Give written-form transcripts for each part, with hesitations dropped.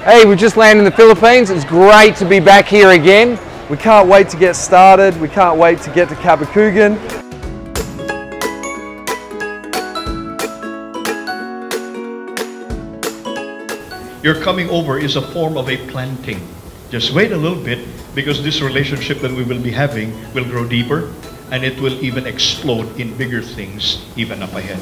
Hey, we just landed in the Philippines. It's great to be back here again. We can't wait to get started. We can't wait to get to Kabakugan. Your coming over is a form of a planting. Just wait a little bit, because this relationship that we will be having will grow deeper, and it will even explode in bigger things even up ahead.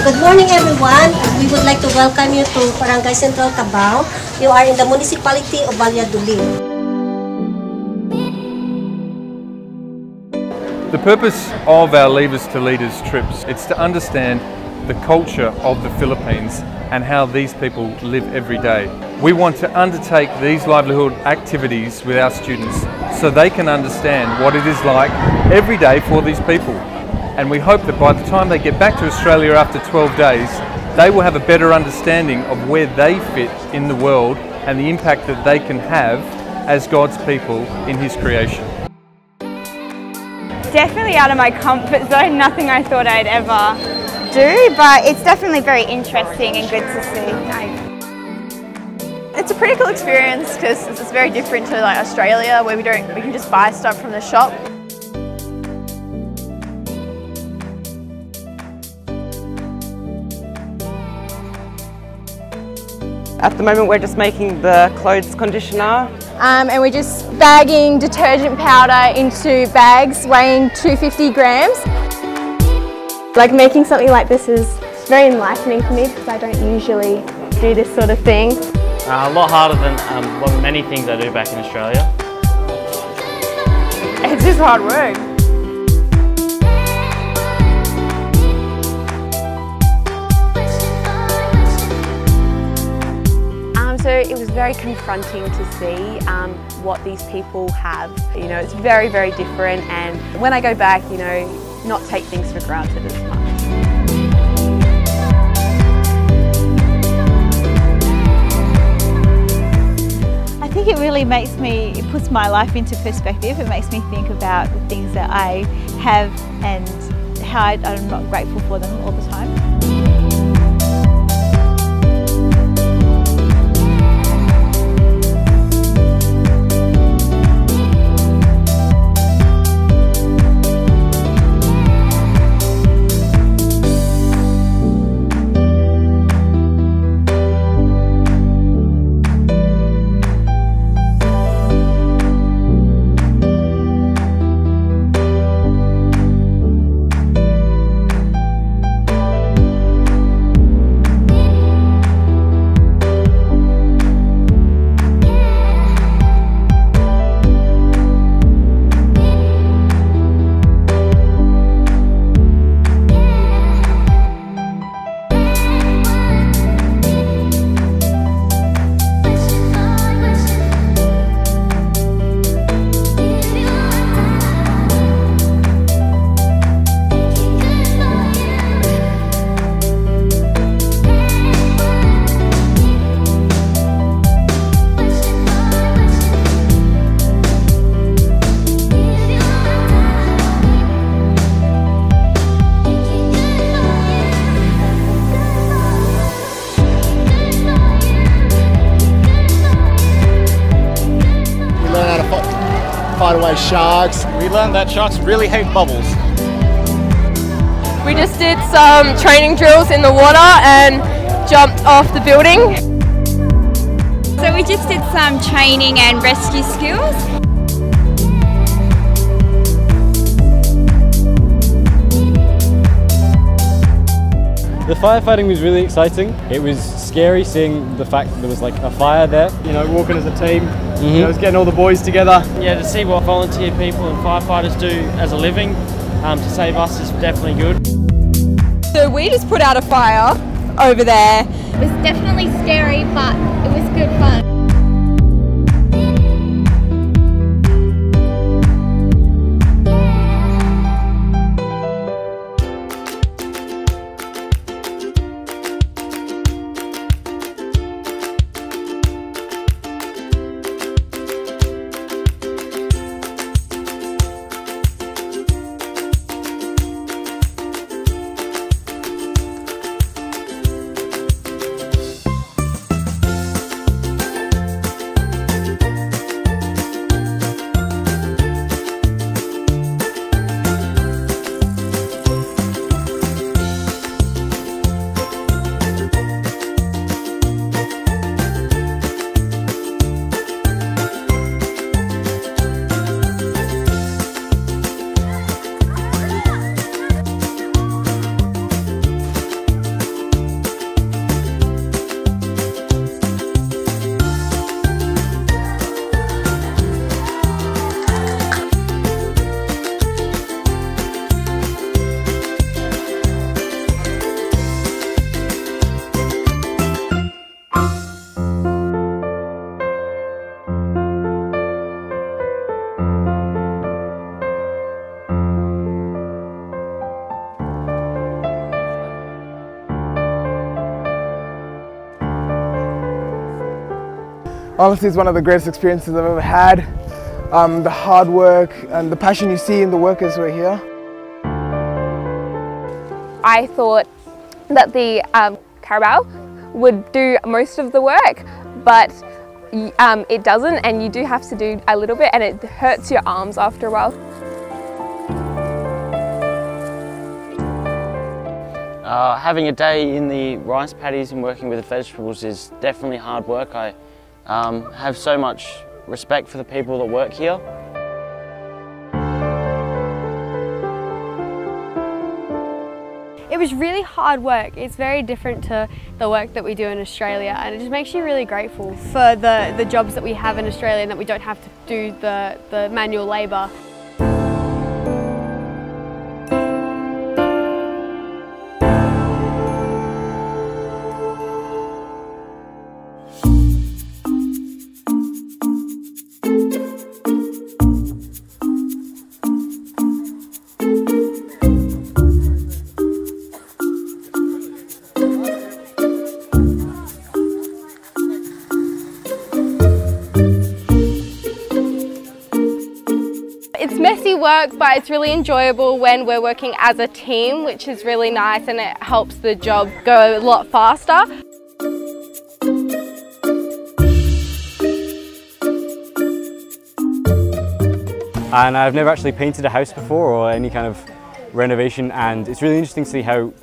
Good morning everyone. We would like to welcome you to Barangay Central Cabao. You are in the municipality of Valladolid. The purpose of our Leaders to Leaders trips, it's to understand the culture of the Philippines and how these people live every day. We want to undertake these livelihood activities with our students so they can understand what it is like every day for these people. And we hope that by the time they get back to Australia after 12 days, they will have a better understanding of where they fit in the world and the impact that they can have as God's people in His creation. Definitely out of my comfort zone, nothing I thought I'd ever do, but it's definitely very interesting and good to see. It's a pretty cool experience because it's very different to like Australia, where we can just buy stuff from the shop. At the moment we're just making the clothes conditioner. And we're just bagging detergent powder into bags weighing 250 grams. Like making something like this is very enlightening for me because I don't usually do this sort of thing. A lot harder than many things I do back in Australia. It's just hard work. So it was very confronting to see what these people have. You know, it's very, very different, and when I go back, you know, not take things for granted as much. I think it really it puts my life into perspective. It makes me think about the things that I have and how I'm not grateful for them all the time. Fight away sharks. We learned that sharks really hate bubbles. We just did some training drills in the water and jumped off the building. So we just did some training and rescue skills. The firefighting was really exciting. It was scary seeing the fact that there was like a fire there. You know, walking as a team, you know, getting all the boys together. Yeah, to see what volunteer people and firefighters do as a living to save us is definitely good. So we just put out a fire over there. It was definitely scary, but it was good fun. Honestly, it's one of the greatest experiences I've ever had. The hard work and the passion you see in the workers who are here. I thought that the carabao would do most of the work, but it doesn't, and you do have to do a little bit, and it hurts your arms after a while. Having a day in the rice paddies and working with the vegetables is definitely hard work. I have so much respect for the people that work here. It was really hard work. It's very different to the work that we do in Australia, and it just makes you really grateful for the jobs that we have in Australia and that we don't have to do the manual labour. It's messy work, but it's really enjoyable when we're working as a team, which is really nice, and it helps the job go a lot faster. And I've never actually painted a house before or any kind of renovation, and it's really interesting to see how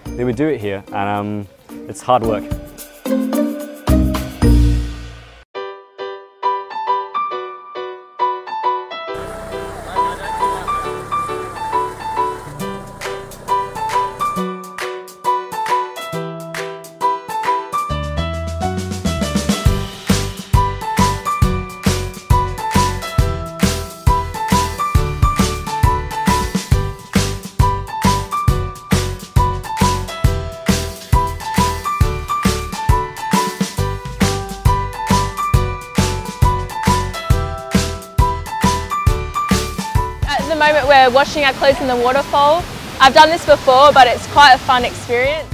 they would do it here, and it's hard work. At the moment we're washing our clothes in the waterfall. I've done this before, but it's quite a fun experience.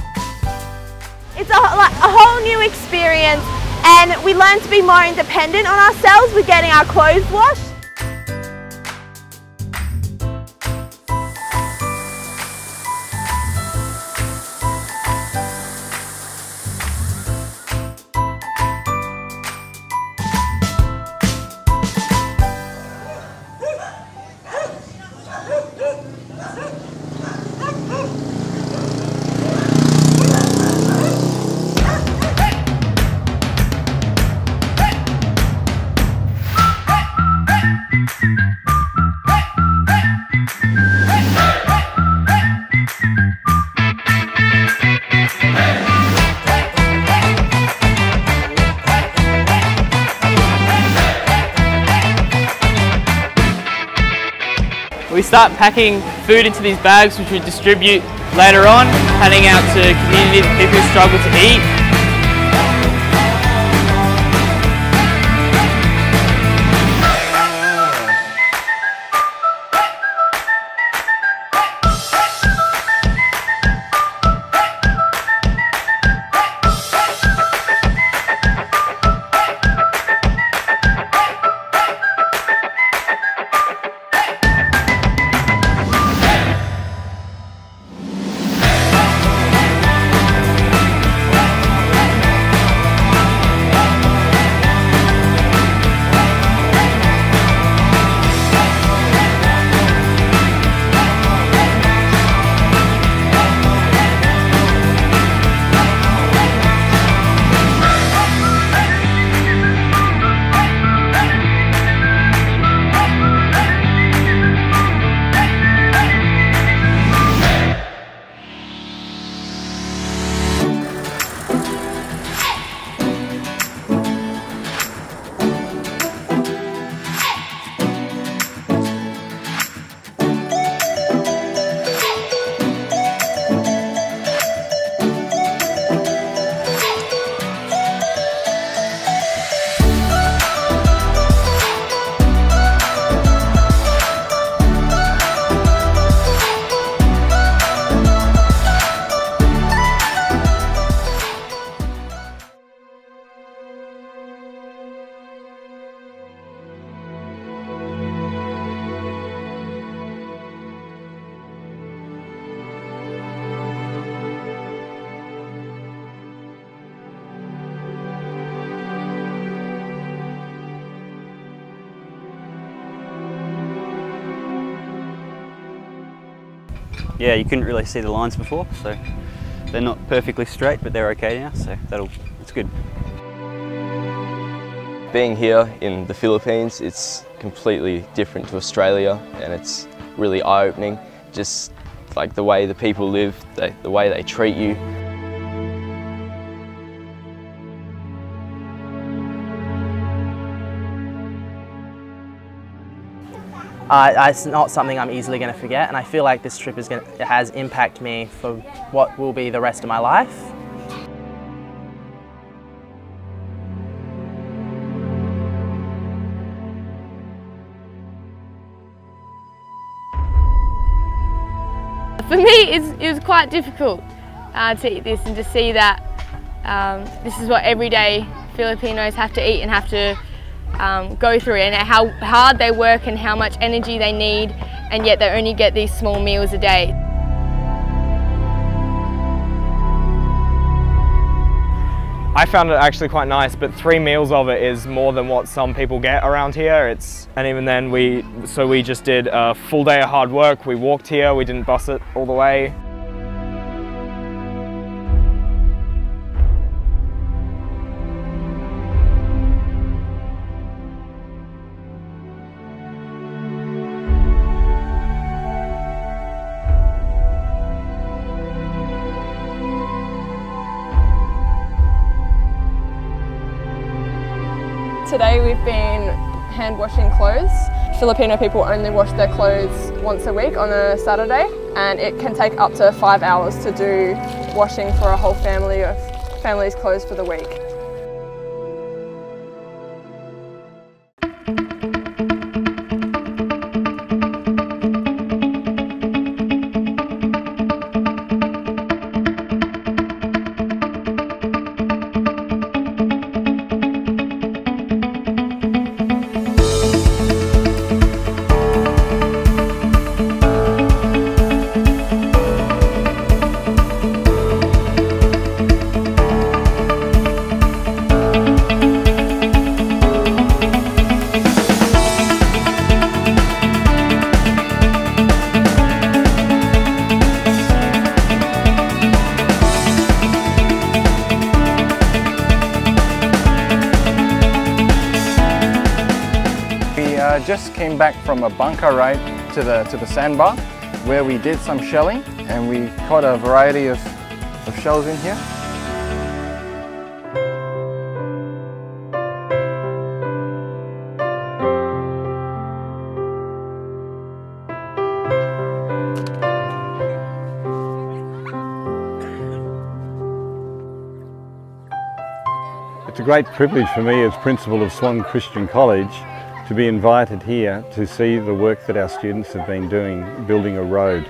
It's a whole new experience, and we learn to be more independent on ourselves with getting our clothes washed. We start packing food into these bags, which we distribute later on, handing out to communities, people who struggle to eat. yeah, you couldn't really see the lines before, so they're not perfectly straight, but they're okay now, so it's good. Being here in the Philippines, it's completely different to Australia, and it's really eye-opening. Just like the way the people live, the way they treat you. It's not something I'm easily going to forget, and I feel like this trip has impacted me for what will be the rest of my life. For me, it was quite difficult to eat this and to see that this is what everyday Filipinos have to eat and have to go through, and how hard they work and how much energy they need, and yet they only get these small meals a day. I found it actually quite nice, but 3 meals of it is more than what some people get around here. And even then we just did a full day of hard work. We walked here, we didn't bus it all the way. Today we've been hand washing clothes. Filipino people only wash their clothes once a week on a Saturday, and it can take up to 5 hours to do washing for a whole family's clothes for the week. Just came back from a bunker ride to the sandbar where we did some shelling, and we caught a variety of shells in here. It's a great privilege for me as principal of Swan Christian College to be invited here to see the work that our students have been doing, building a road.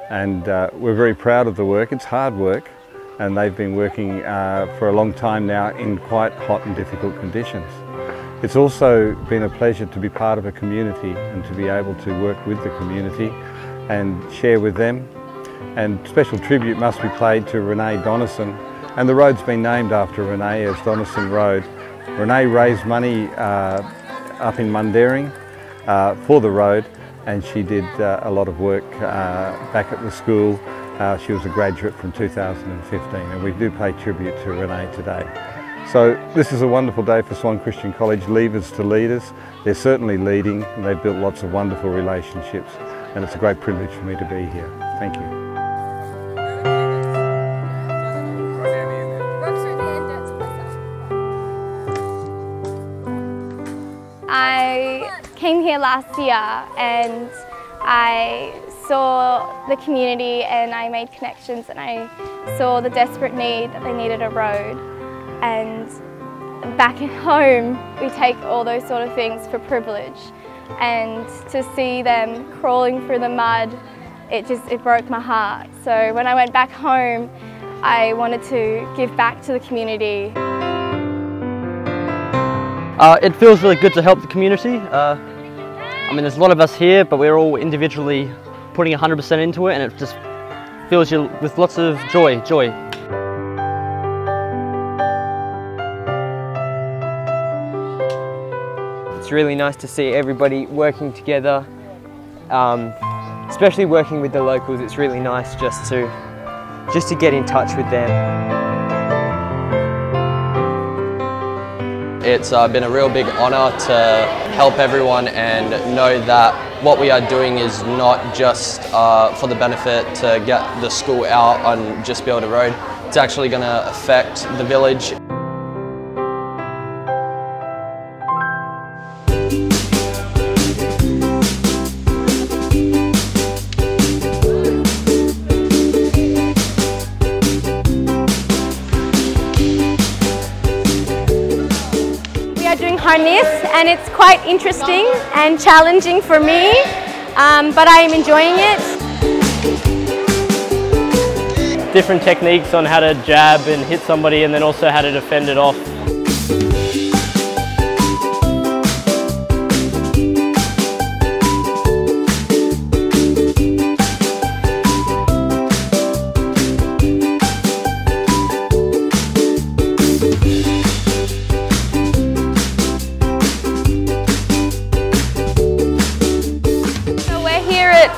And we're very proud of the work. It's hard work, and they've been working for a long time now in quite hot and difficult conditions. It's also been a pleasure to be part of a community and to be able to work with the community and share with them. And special tribute must be paid to Renee Donison, and the road's been named after Renee as Donison Road. Renee raised money up in Mundaring for the road, and she did a lot of work back at the school. She was a graduate from 2015, and we do pay tribute to Renee today. So this is a wonderful day for Swan Christian College, leavers to leaders. They're certainly leading, and they've built lots of wonderful relationships, and it's a great privilege for me to be here. Thank you. I came here last year and I saw the community and I made connections, and I saw the desperate need that they needed a road. And back at home we take all those sort of things for privilege, and to see them crawling through the mud, it broke my heart. So when I went back home, I wanted to give back to the community. It feels really good to help the community. I mean, there's a lot of us here, but we're all individually putting 100% into it, and it just fills you with lots of joy. It's really nice to see everybody working together, especially working with the locals, it's really nice just to get in touch with them. It's been a real big honour to help everyone and know that what we are doing is not just for the benefit to get the school out and just build a road. It's actually going to affect the village. Harness, and it's quite interesting and challenging for me, but I am enjoying it. Different techniques on how to jab and hit somebody, and then also how to defend it off.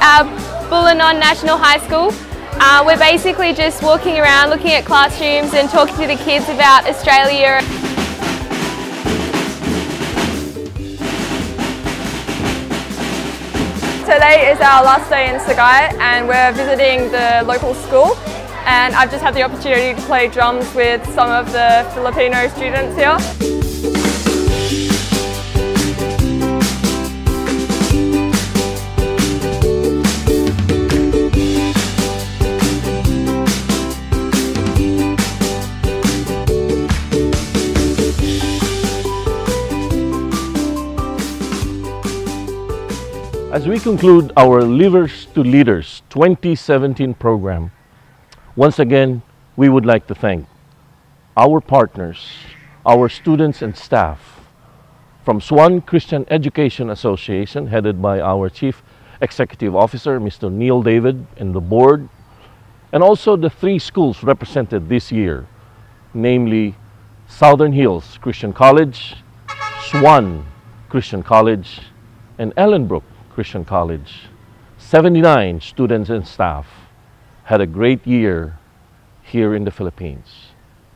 At Bulanon National High School. We're basically just walking around looking at classrooms and talking to the kids about Australia. Today is our last day in Sagay and we're visiting the local school, and I've just had the opportunity to play drums with some of the Filipino students here. As we conclude our Livers to Leaders 2017 program, once again, we would like to thank our partners, our students and staff from Swan Christian Education Association, headed by our Chief Executive Officer, Mr. Neil David, and the board, and also the 3 schools represented this year, namely Southern Hills Christian College, Swan Christian College, and Ellenbrook Christian College. 79 students and staff had a great year here in the Philippines.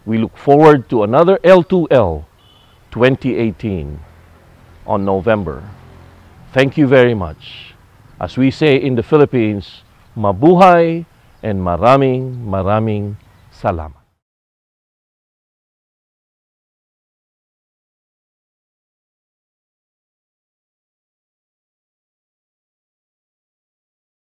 We look forward to another L2L 2018 on November. Thank you very much. As we say in the Philippines, mabuhay and maraming salamat.